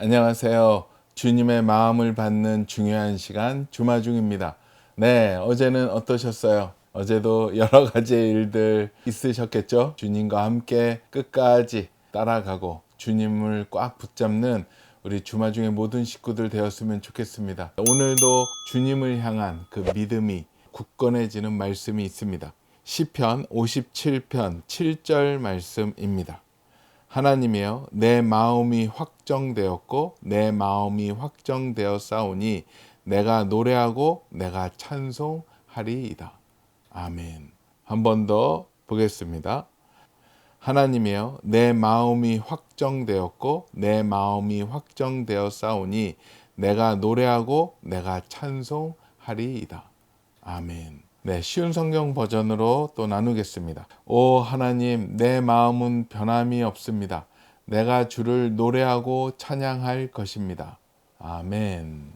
안녕하세요. 주님의 마음을 받는 중요한 시간 주마중입니다. 네, 어제는 어떠셨어요? 어제도 여러 가지 일들 있으셨겠죠? 주님과 함께 끝까지 따라가고 주님을 꽉 붙잡는 우리 주마중의 모든 식구들 되었으면 좋겠습니다. 오늘도 주님을 향한 그 믿음이 굳건해지는 말씀이 있습니다. 시편 57편 7절 말씀입니다. 하나님이여, 내 마음이 확정되었고 내 마음이 확정되었사오니 내가 노래하고 내가 찬송하리이다. 아멘. 한 번 더 보겠습니다. 하나님이여, 내 마음이 확정되었고 내 마음이 확정되었사오니 내가 노래하고 내가 찬송하리이다. 아멘. 네, 쉬운 성경 버전으로 또 나누겠습니다. 오 하나님, 내 마음은 변함이 없습니다. 내가 주를 노래하고 찬양할 것입니다. 아멘.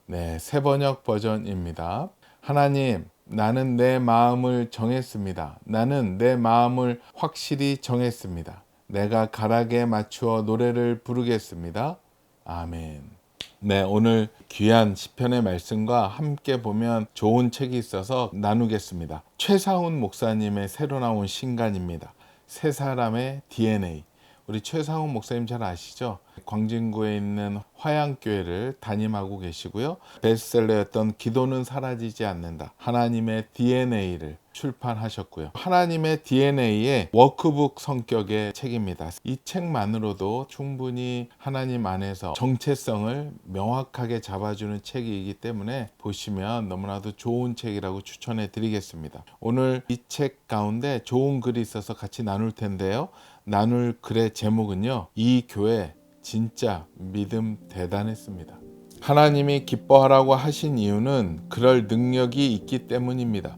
네, 새 번역 버전입니다. 하나님, 나는 내 마음을 정했습니다. 나는 내 마음을 확실히 정했습니다. 내가 가락에 맞추어 노래를 부르겠습니다. 아멘. 네, 오늘 귀한 시편의 말씀과 함께 보면 좋은 책이 있어서 나누겠습니다. 최상훈 목사님의 새로 나온 신간입니다. 세 사람의 DNA. 우리 최상훈 목사님 잘 아시죠? 광진구에 있는 화양교회를 담임하고 계시고요. 베스트셀러였던 기도는 사라지지 않는다. 하나님의 DNA를 출판하셨고요. 하나님의 DNA의 워크북 성격의 책입니다. 이 책만으로도 충분히 하나님 안에서 정체성을 명확하게 잡아주는 책이기 때문에 보시면 너무나도 좋은 책이라고 추천해 드리겠습니다. 오늘 이 책 가운데 좋은 글이 있어서 같이 나눌 텐데요. 나눌 글의 제목은요, 이 교회 진짜 믿음 대단했습니다. 하나님이 기뻐하라고 하신 이유는 그럴 능력이 있기 때문입니다.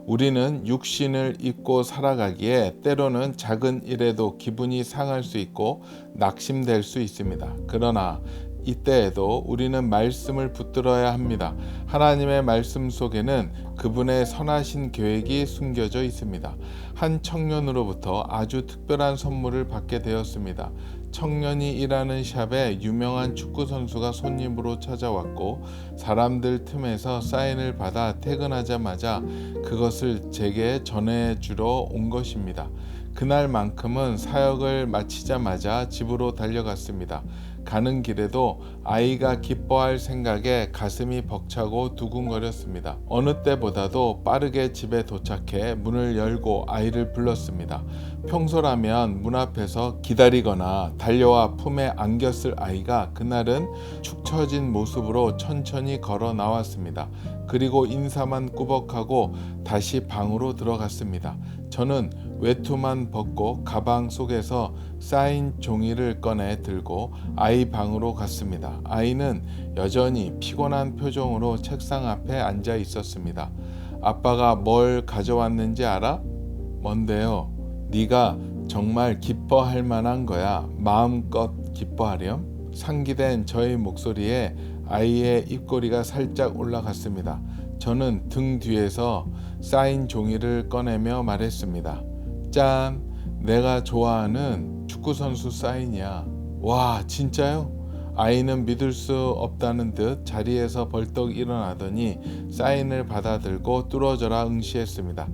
우리는 육신을 입고 살아가기에 때로는 작은 일에도 기분이 상할 수 있고 낙심될 수 있습니다. 그러나 이때에도 우리는 말씀을 붙들어야 합니다. 하나님의 말씀 속에는 그분의 선하신 계획이 숨겨져 있습니다. 한 청년으로부터 아주 특별한 선물을 받게 되었습니다. 청년이 일하는 샵에 유명한 축구 선수가 손님으로 찾아왔고 사람들 틈에서 사인을 받아 퇴근하자마자 그것을 제게 전해주러 온 것입니다. 그날만큼은 사역을 마치자마자 집으로 달려갔습니다. 가는 길에도 아이가 기뻐할 생각에 가슴이 벅차고 두근거렸습니다. 어느 때보다도 빠르게 집에 도착해 문을 열고 아이를 불렀습니다. 평소라면 문 앞에서 기다리거나 달려와 품에 안겼을 아이가 그날은 축 처진 모습으로 천천히 걸어 나왔습니다. 그리고 인사만 꾸벅하고 다시 방으로 들어갔습니다. 저는 외투만 벗고 가방 속에서 사인 종이를 꺼내 들고 아이 방으로 갔습니다. 아이는 여전히 피곤한 표정으로 책상 앞에 앉아 있었습니다. 아빠가 뭘 가져왔는지 알아? 뭔데요? 네가 정말 기뻐할 만한 거야. 마음껏 기뻐하렴. 상기된 저의 목소리에 아이의 입꼬리가 살짝 올라갔습니다. 저는 등 뒤에서 사인 종이를 꺼내며 말했습니다. 짠! 내가 좋아하는 축구선수 사인이야. 와, 진짜요? 아이는 믿을 수 없다는 듯 자리에서 벌떡 일어나더니 사인을 받아들고 뚫어져라 응시했습니다.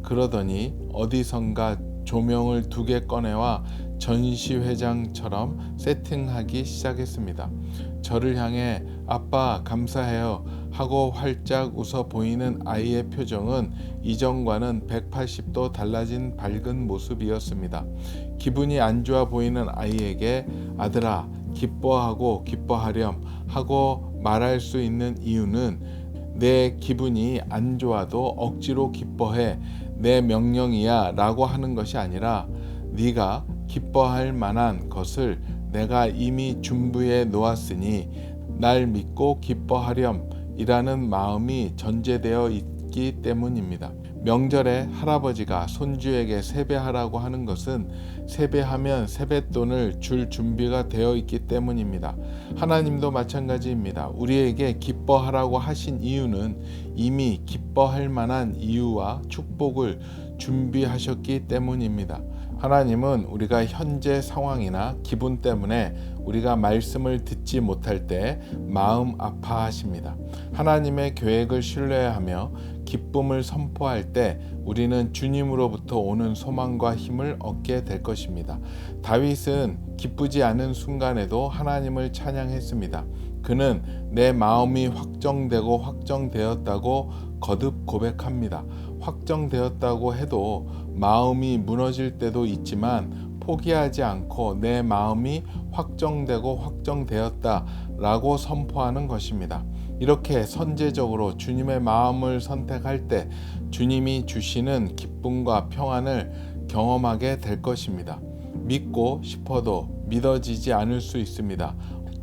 그러더니 어디선가 조명을 2개 꺼내와 전시회장처럼 세팅하기 시작했습니다. 저를 향해 아빠 감사해요 하고 활짝 웃어 보이는 아이의 표정은 이전과는 180도 달라진 밝은 모습이었습니다. 기분이 안 좋아 보이는 아이에게 아들아 기뻐하고 기뻐하렴 하고 말할 수 있는 이유는 내 기분이 안 좋아도 억지로 기뻐해 내 명령이야 라고 하는 것이 아니라 네가 기뻐할 만한 것을 내가 이미 준비해 놓았으니 날 믿고 기뻐하렴 이라는 마음이 전제되어 있기 때문입니다. 명절에 할아버지가 손주에게 세배하라고 하는 것은 세배하면 세뱃돈을 줄 준비가 되어 있기 때문입니다. 하나님도 마찬가지입니다. 우리에게 기뻐하라고 하신 이유는 이미 기뻐할 만한 이유와 축복을 준비하셨기 때문입니다. 하나님은 우리가 현재 상황이나 기분 때문에 우리가 말씀을 듣지 못할 때 마음 아파하십니다. 하나님의 계획을 신뢰하며 기쁨을 선포할 때 우리는 주님으로부터 오는 소망과 힘을 얻게 될 것입니다. 다윗은 기쁘지 않은 순간에도 하나님을 찬양했습니다. 그는 내 마음이 확정되고 확정되었다고 거듭 고백합니다. 확정되었다고 해도 마음이 무너질 때도 있지만 포기하지 않고 내 마음이 확정되고 확정되었다 라고 선포하는 것입니다. 이렇게 선제적으로 주님의 마음을 선택할 때 주님이 주시는 기쁨과 평안을 경험하게 될 것입니다. 믿고 싶어도 믿어지지 않을 수 있습니다.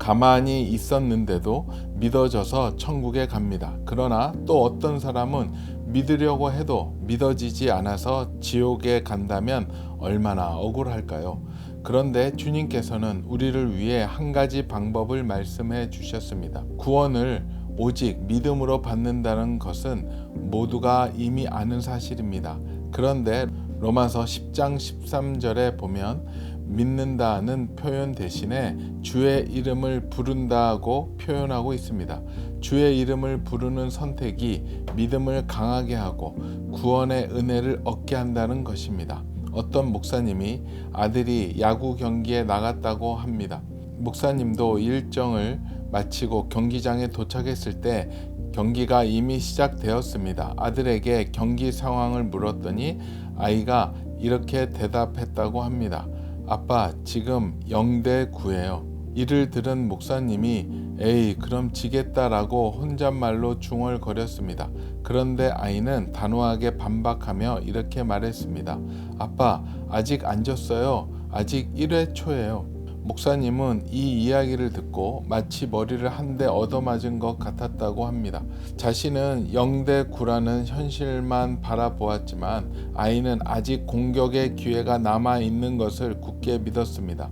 가만히 있었는데도 믿어져서 천국에 갑니다. 그러나 또 어떤 사람은 믿으려고 해도 믿어지지 않아서 지옥에 간다면 얼마나 억울할까요? 그런데 주님께서는 우리를 위해 한 가지 방법을 말씀해 주셨습니다. 구원을 오직 믿음으로 받는다는 것은 모두가 이미 아는 사실입니다. 그런데 로마서 10장 13절에 보면 믿는다는 표현 대신에 주의 이름을 부른다고 표현하고 있습니다. 주의 이름을 부르는 선택이 믿음을 강하게 하고 구원의 은혜를 얻게 한다는 것입니다. 어떤 목사님이 아들이 야구 경기에 나갔다고 합니다. 목사님도 일정을 마치고 경기장에 도착했을 때 경기가 이미 시작되었습니다. 아들에게 경기 상황을 물었더니 아이가 이렇게 대답했다고 합니다. 아빠, 지금 0대9예요. 이를 들은 목사님이 에이, 그럼 지겠다라고 혼잣말로 중얼거렸습니다. 그런데 아이는 단호하게 반박하며 이렇게 말했습니다. 아빠, 아직 안 졌어요. 아직 1회 초예요. 목사님은 이 이야기를 듣고 마치 머리를 한 대 얻어맞은 것 같았다고 합니다. 자신은 0대9라는 현실만 바라보았지만 아이는 아직 공격의 기회가 남아있는 것을 굳게 믿었습니다.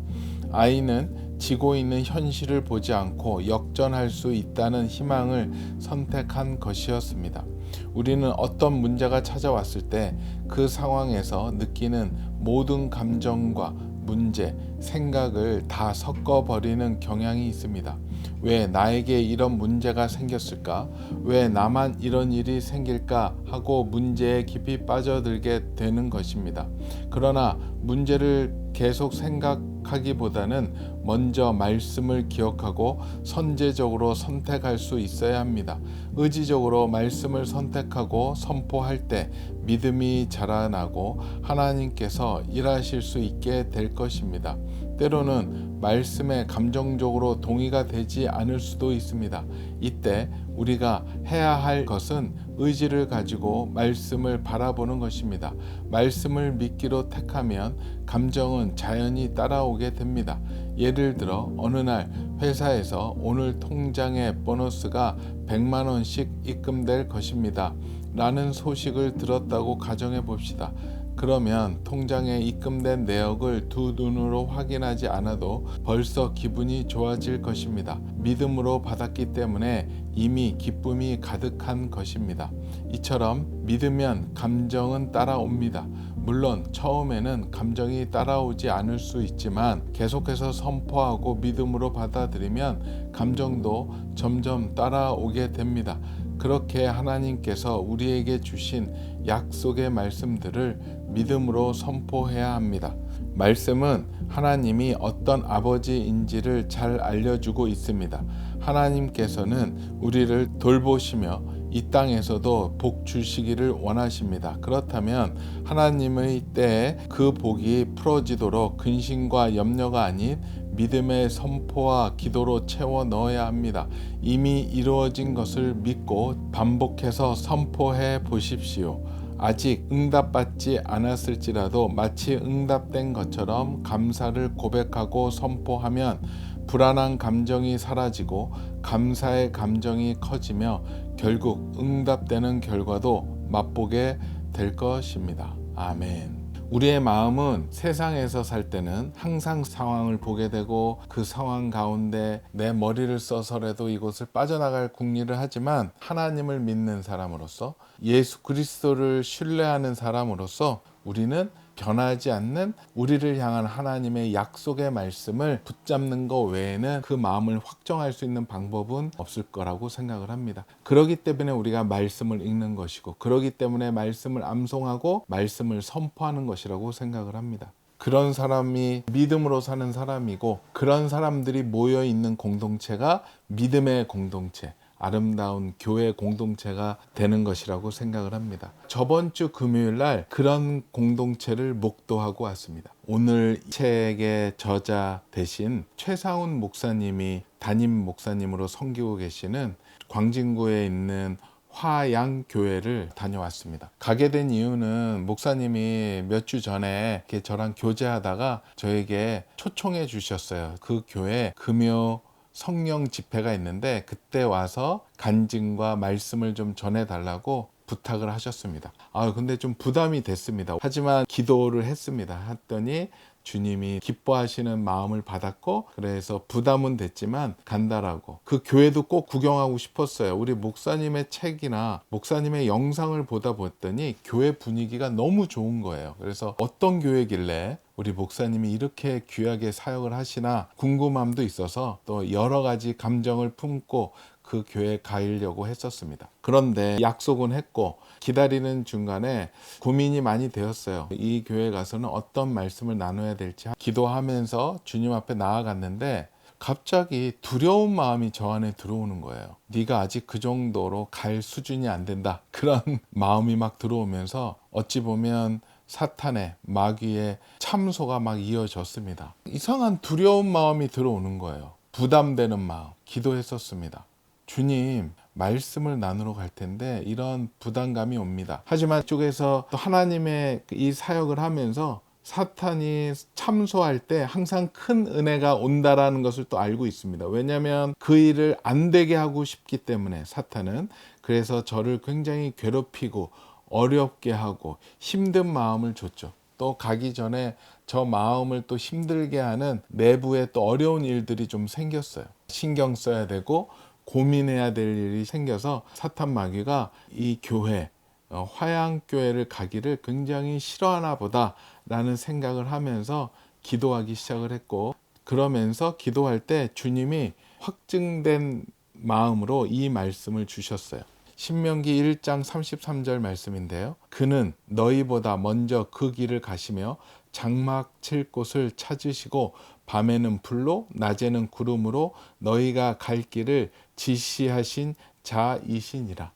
아이는 지고 있는 현실을 보지 않고 역전할 수 있다는 희망을 선택한 것이었습니다. 우리는 어떤 문제가 찾아왔을 때 그 상황에서 느끼는 모든 감정과 문제, 생각을 다 섞어버리는 경향이 있습니다. 왜 나에게 이런 문제가 생겼을까? 왜 나만 이런 일이 생길까? 하고 문제에 깊이 빠져들게 되는 것입니다. 그러나 문제를 계속 생각하기보다는 먼저 말씀을 기억하고 선제적으로 선택할 수 있어야 합니다. 의지적으로 말씀을 선택하고 선포할 때 믿음이 자라나고 하나님께서 일하실 수 있게 될 것입니다. 때로는 말씀에 감정적으로 동의가 되지 않을 수도 있습니다. 이때 우리가 해야 할 것은 의지를 가지고 말씀을 바라보는 것입니다. 말씀을 믿기로 택하면 감정은 자연히 따라오게 됩니다. 예를 들어 어느 날 회사에서 오늘 통장에 보너스가 100만 원씩 입금될 것입니다. 라는 소식을 들었다고 가정해 봅시다. 그러면 통장에 입금된 내역을 두 눈으로 확인하지 않아도 벌써 기분이 좋아질 것입니다. 믿음으로 받았기 때문에 이미 기쁨이 가득한 것입니다. 이처럼 믿으면 감정은 따라옵니다. 물론 처음에는 감정이 따라오지 않을 수 있지만 계속해서 선포하고 믿음으로 받아들이면 감정도 점점 따라오게 됩니다. 그렇게 하나님께서 우리에게 주신 약속의 말씀들을 믿음으로 선포해야 합니다. 말씀은 하나님이 어떤 아버지인지를 잘 알려주고 있습니다. 하나님께서는 우리를 돌보시며 이 땅에서도 복 주시기를 원하십니다. 그렇다면 하나님의 때에 그 복이 풀어지도록 근심과 염려가 아닌 믿음의 선포와 기도로 채워 넣어야 합니다. 이미 이루어진 것을 믿고 반복해서 선포해 보십시오. 아직 응답받지 않았을지라도 마치 응답된 것처럼 감사를 고백하고 선포하면 불안한 감정이 사라지고 감사의 감정이 커지며 결국 응답되는 결과도 맛보게 될 것입니다. 아멘. 우리의 마음은 세상에서 살 때는 항상 상황을 보게 되고 그 상황 가운데 내 머리를 써서라도 이곳을 빠져나갈 궁리를 하지만 하나님을 믿는 사람으로서 예수 그리스도를 신뢰하는 사람으로서 우리는 변하지 않는 우리를 향한 하나님의 약속의 말씀을 붙잡는 것 외에는 그 마음을 확정할 수 있는 방법은 없을 거라고 생각을 합니다. 그렇기 때문에 우리가 말씀을 읽는 것이고, 그렇기 때문에 말씀을 암송하고 말씀을 선포하는 것이라고 생각을 합니다. 그런 사람이 믿음으로 사는 사람이고, 그런 사람들이 모여 있는 공동체가 믿음의 공동체, 아름다운 교회 공동체가 되는 것이라고 생각을 합니다. 저번 주 금요일 날 그런 공동체를 목도하고 왔습니다. 오늘 이 책의 저자 대신 최상훈 목사님이 담임 목사님으로 섬기고 계시는 광진구에 있는 화양교회를 다녀왔습니다. 가게 된 이유는 목사님이 몇 주 전에 이렇게 저랑 교제하다가 저에게 초청해 주셨어요. 그 교회 금요 성령 집회가 있는데 그때 와서 간증과 말씀을 좀 전해달라고 부탁을 하셨습니다. 근데 좀 부담이 됐습니다. 하지만 기도를 했습니다. 했더니 주님이 기뻐하시는 마음을 받았고, 그래서 부담은 됐지만 간다라고. 그 교회도 꼭 구경하고 싶었어요. 우리 목사님의 책이나 목사님의 영상을 보다 보더니 교회 분위기가 너무 좋은 거예요. 그래서 어떤 교회길래 우리 목사님이 이렇게 귀하게 사역을 하시나 궁금함도 있어서 또 여러 가지 감정을 품고 그 교회에 가려고 했었습니다. 그런데 약속은 했고 기다리는 중간에 고민이 많이 되었어요. 이 교회에 가서는 어떤 말씀을 나눠야 될지 기도하면서 주님 앞에 나아갔는데 갑자기 두려운 마음이 저 안에 들어오는 거예요. 네가 아직 그 정도로 갈 수준이 안 된다. 그런 마음이 막 들어오면서 어찌 보면 사탄의 마귀의 참소가 막 이어졌습니다. 이상한 두려운 마음이 들어오는 거예요. 부담되는 마음. 기도했었습니다. 주님, 말씀을 나누러 갈 텐데 이런 부담감이 옵니다. 하지만 이쪽에서 또 하나님의 이 사역을 하면서 사탄이 참소할 때 항상 큰 은혜가 온다라는 것을 또 알고 있습니다. 왜냐하면 그 일을 안 되게 하고 싶기 때문에 사탄은. 그래서 저를 굉장히 괴롭히고 어렵게 하고 힘든 마음을 줬죠. 또 가기 전에 저 마음을 또 힘들게 하는 내부에 또 어려운 일들이 좀 생겼어요. 신경 써야 되고 고민해야 될 일이 생겨서 사탄 마귀가 이 교회, 화양교회를 가기를 굉장히 싫어하나 보다 라는 생각을 하면서 기도하기 시작을 했고, 그러면서 기도할 때 주님이 확증된 마음으로 이 말씀을 주셨어요. 신명기 1장 33절 말씀인데요. 그는 너희보다 먼저 그 길을 가시며 장막 칠 곳을 찾으시고 밤에는 불로 낮에는 구름으로 너희가 갈 길을 지시하신 자이시니라.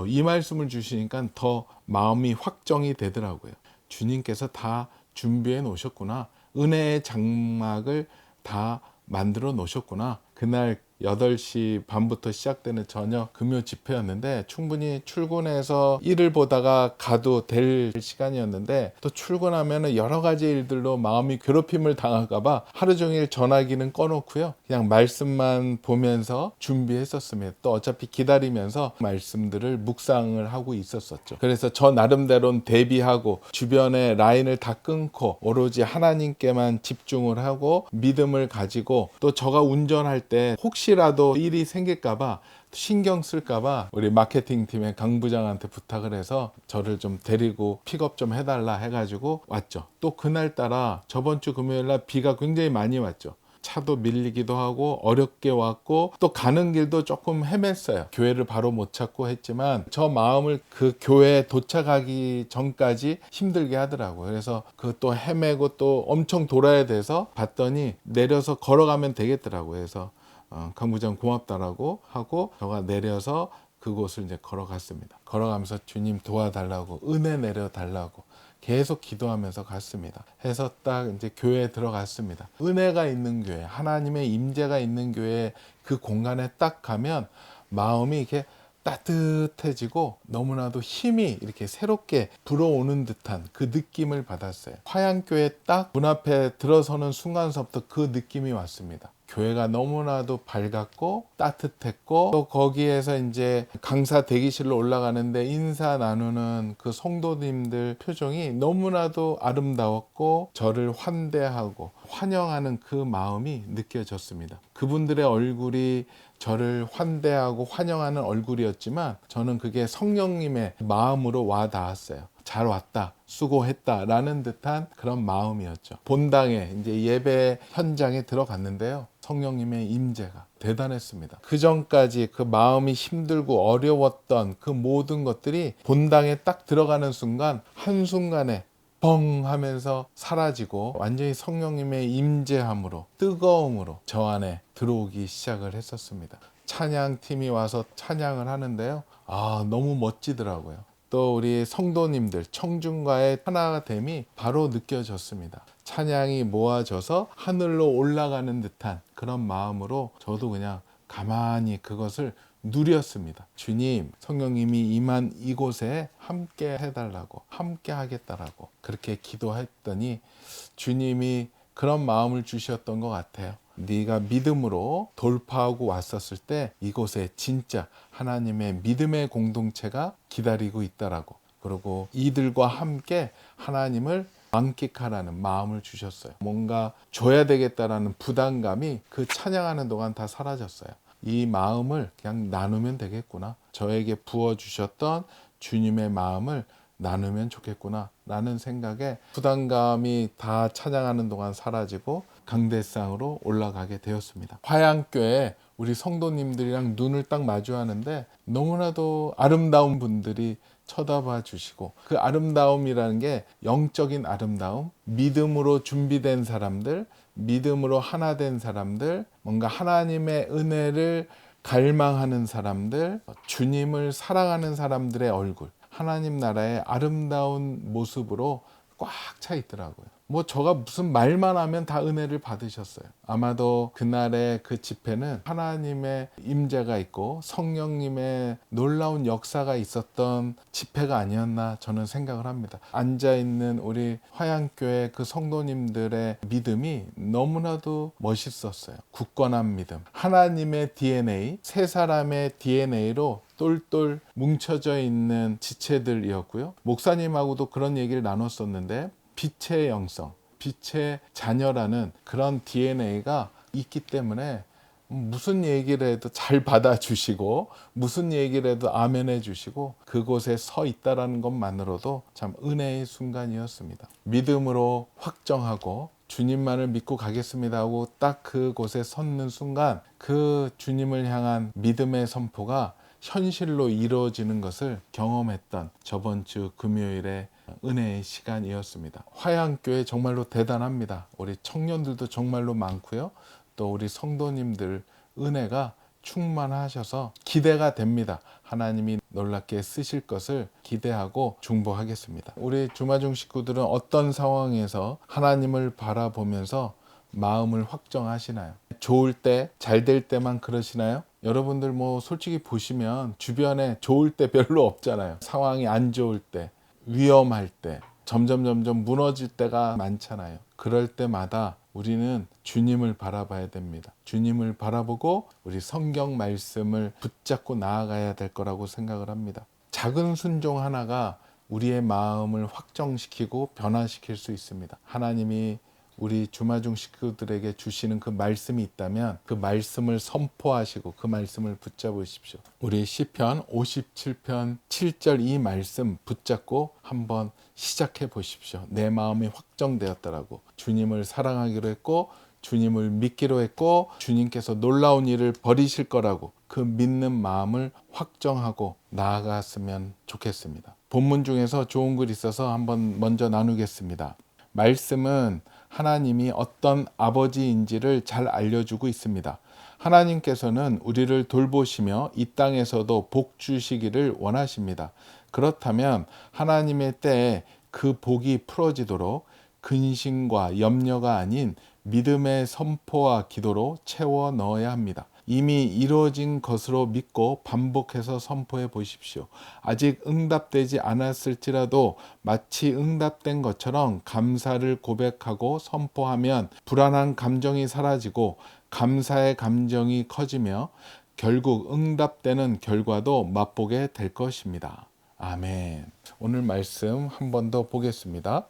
이 말씀을 주시니까 더 마음이 확정이 되더라고요. 주님께서 다 준비해 놓으셨구나. 은혜의 장막을 다 만들어 놓으셨구나. 그날 8시 반부터 시작되는 저녁 금요 집회였는데 충분히 출근해서 일을 보다가 가도 될 시간이었는데, 또 출근하면 여러 가지 일들로 마음이 괴롭힘을 당할까봐 하루 종일 전화기는 꺼놓고요, 그냥 말씀만 보면서 준비했었습니다. 또 어차피 기다리면서 말씀들을 묵상을 하고 있었었죠. 그래서 저 나름대로는 대비하고 주변에 라인을 다 끊고 오로지 하나님께만 집중을 하고 믿음을 가지고, 또 저가 운전할 때 혹시라도 일이 생길까봐 신경 쓸까봐 우리 마케팅 팀의 강 부장한테 부탁을 해서 저를 좀 데리고 픽업 좀 해달라 해가지고 왔죠. 또 그날따라 저번 주 금요일날 비가 굉장히 많이 왔죠. 차도 밀리기도 하고 어렵게 왔고, 또 가는 길도 조금 헤맸어요. 교회를 바로 못 찾고 했지만 저 마음을 그 교회에 도착하기 전까지 힘들게 하더라고요. 그래서 그 또 헤매고 또 엄청 돌아야 돼서 봤더니 내려서 걸어가면 되겠더라고요. 그래서 강부장 고맙다라고 하고 저가 내려서 그곳을 이제 걸어갔습니다. 걸어가면서 주님 도와달라고, 은혜 내려달라고 계속 기도하면서 갔습니다. 해서 딱 이제 교회에 들어갔습니다. 은혜가 있는 교회, 하나님의 임재가 있는 교회, 그 공간에 딱 가면 마음이 이렇게 따뜻해지고 너무나도 힘이 이렇게 새롭게 불어오는 듯한 그 느낌을 받았어요. 화양교회 딱 문 앞에 들어서는 순간서부터 그 느낌이 왔습니다. 교회가 너무나도 밝았고 따뜻했고, 또 거기에서 이제 강사 대기실로 올라가는데 인사 나누는 그 성도님들 표정이 너무나도 아름다웠고 저를 환대하고 환영하는 그 마음이 느껴졌습니다. 그분들의 얼굴이 저를 환대하고 환영하는 얼굴이었지만 저는 그게 성령님의 마음으로 와 닿았어요. 잘 왔다, 수고했다라는 듯한 그런 마음이었죠. 본당에 이제 예배 현장에 들어갔는데요. 성령님의 임재가 대단했습니다. 그 전까지 그 마음이 힘들고 어려웠던 그 모든 것들이 본당에 딱 들어가는 순간 한순간에 뻥 하면서 사라지고 완전히 성령님의 임재함으로 뜨거움으로 저 안에 들어오기 시작을 했었습니다. 찬양팀이 와서 찬양을 하는데요. 너무 멋지더라고요. 또 우리 성도님들 청중과의 하나됨이 바로 느껴졌습니다. 찬양이 모아져서 하늘로 올라가는 듯한 그런 마음으로 저도 그냥 가만히 그것을 누렸습니다. 주님, 성령님이 임한 이곳에 함께 해달라고, 함께 하겠다라고 그렇게 기도했더니 주님이 그런 마음을 주셨던 것 같아요. 네가 믿음으로 돌파하고 왔었을 때 이곳에 진짜 하나님의 믿음의 공동체가 기다리고 있다라고, 그리고 이들과 함께 하나님을 만끽하라는 마음을 주셨어요. 뭔가 줘야 되겠다라는 부담감이 그 찬양하는 동안 다 사라졌어요. 이 마음을 그냥 나누면 되겠구나. 저에게 부어주셨던 주님의 마음을 나누면 좋겠구나 라는 생각에 부담감이 다 찬양하는 동안 사라지고 강대상으로 올라가게 되었습니다. 화양교회 우리 성도님들이랑 눈을 딱 마주하는데 너무나도 아름다운 분들이 쳐다봐 주시고, 그 아름다움이라는 게 영적인 아름다움, 믿음으로 준비된 사람들, 믿음으로 하나 된 사람들, 뭔가 하나님의 은혜를 갈망하는 사람들, 주님을 사랑하는 사람들의 얼굴, 하나님 나라의 아름다운 모습으로 꽉 차 있더라고요. 저가 무슨 말만 하면 다 은혜를 받으셨어요. 아마도 그날의 그 집회는 하나님의 임재가 있고 성령님의 놀라운 역사가 있었던 집회가 아니었나 저는 생각을 합니다. 앉아있는 우리 화양교회 그 성도님들의 믿음이 너무나도 멋있었어요. 굳건한 믿음, 하나님의 DNA, 세 사람의 DNA로 똘똘 뭉쳐져 있는 지체들이었고요. 목사님하고도 그런 얘기를 나눴었는데 빛의 영성, 빛의 자녀라는 그런 DNA가 있기 때문에 무슨 얘기를 해도 잘 받아주시고 무슨 얘기를 해도 아멘해 주시고 그곳에 서 있다라는 것만으로도 참 은혜의 순간이었습니다. 믿음으로 확정하고 주님만을 믿고 가겠습니다 하고 딱 그곳에 섰는 순간 그 주님을 향한 믿음의 선포가 현실로 이루어지는 것을 경험했던 저번 주 금요일에 은혜의 시간이었습니다. 화양교회 정말로 대단합니다. 우리 청년들도 정말로 많고요. 또 우리 성도님들 은혜가 충만하셔서 기대가 됩니다. 하나님이 놀랍게 쓰실 것을 기대하고 중보하겠습니다. 우리 주마중 식구들은 어떤 상황에서 하나님을 바라보면서 마음을 확정하시나요? 좋을 때, 잘 될 때만 그러시나요? 여러분들 솔직히 보시면 주변에 좋을 때 별로 없잖아요. 상황이 안 좋을 때, 위험할 때, 점점 무너질 때가 많잖아요. 그럴 때마다 우리는 주님을 바라봐야 됩니다. 주님을 바라보고 우리 성경 말씀을 붙잡고 나아가야 될 거라고 생각을 합니다. 작은 순종 하나가 우리의 마음을 확정시키고 변화시킬 수 있습니다. 하나님이 우리 주마중 식구들에게 주시는 그 말씀이 있다면 그 말씀을 선포하시고 그 말씀을 붙잡으십시오. 우리 시편 57편 7절 이 말씀 붙잡고 한번 시작해 보십시오. 내 마음이 확정되었다라고, 주님을 사랑하기로 했고 주님을 믿기로 했고 주님께서 놀라운 일을 벌이실 거라고 그 믿는 마음을 확정하고 나아갔으면 좋겠습니다. 본문 중에서 좋은 글 있어서 한번 먼저 나누겠습니다. 말씀은 하나님이 어떤 아버지인지를 잘 알려주고 있습니다. 하나님께서는 우리를 돌보시며 이 땅에서도 복 주시기를 원하십니다. 그렇다면 하나님의 때에 그 복이 풀어지도록 근심과 염려가 아닌 믿음의 선포와 기도로 채워 넣어야 합니다. 이미 이루어진 것으로 믿고 반복해서 선포해 보십시오. 아직 응답되지 않았을지라도 마치 응답된 것처럼 감사를 고백하고 선포하면 불안한 감정이 사라지고 감사의 감정이 커지며 결국 응답되는 결과도 맛보게 될 것입니다. 아멘. 오늘 말씀 한 번 더 보겠습니다.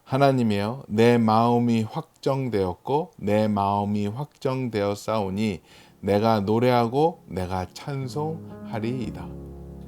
하나님이여, 내 마음이 확정되었고 내 마음이 확정되었사오니 내가 노래하고 내가 찬송하리이다.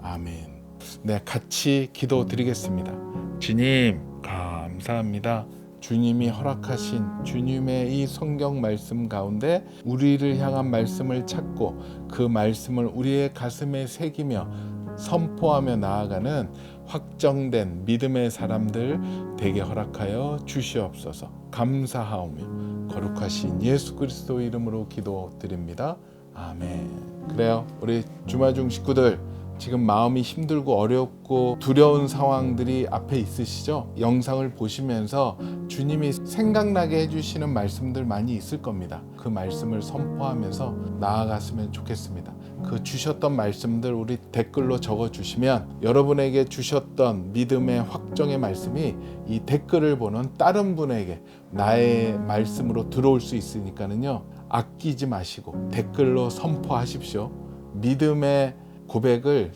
아멘. 네, 같이 기도드리겠습니다. 주님, 감사합니다. 주님이 허락하신 주님의 이 성경 말씀 가운데 우리를 향한 말씀을 찾고 그 말씀을 우리의 가슴에 새기며 선포하며 나아가는 확정된 믿음의 사람들 되게 허락하여 주시옵소서. 감사하오며 거룩하신 예수 그리스도 이름으로 기도드립니다. 아멘. 그래요, 우리 주마중 식구들, 지금 마음이 힘들고 어렵고 두려운 상황들이 앞에 있으시죠? 영상을 보시면서 주님이 생각나게 해주시는 말씀들 많이 있을 겁니다. 그 말씀을 선포하면서 나아갔으면 좋겠습니다. 그 주셨던 말씀들 우리 댓글로 적어주시면 여러분에게 주셨던 믿음의 확정의 말씀이 이 댓글을 보는 다른 분에게 나의 말씀으로 들어올 수 있으니까는요, 아끼지 마시고 댓글로 선포하십시오. 믿음의 고백을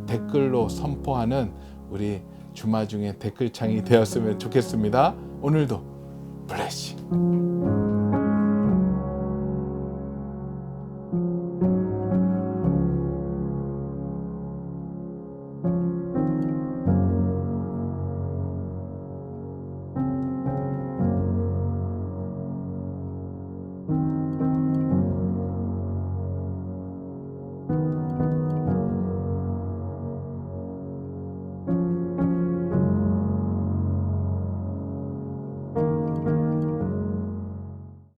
댓글로 선포하는 우리 주마중의 댓글창이 되었으면 좋겠습니다. 오늘도 블레싱.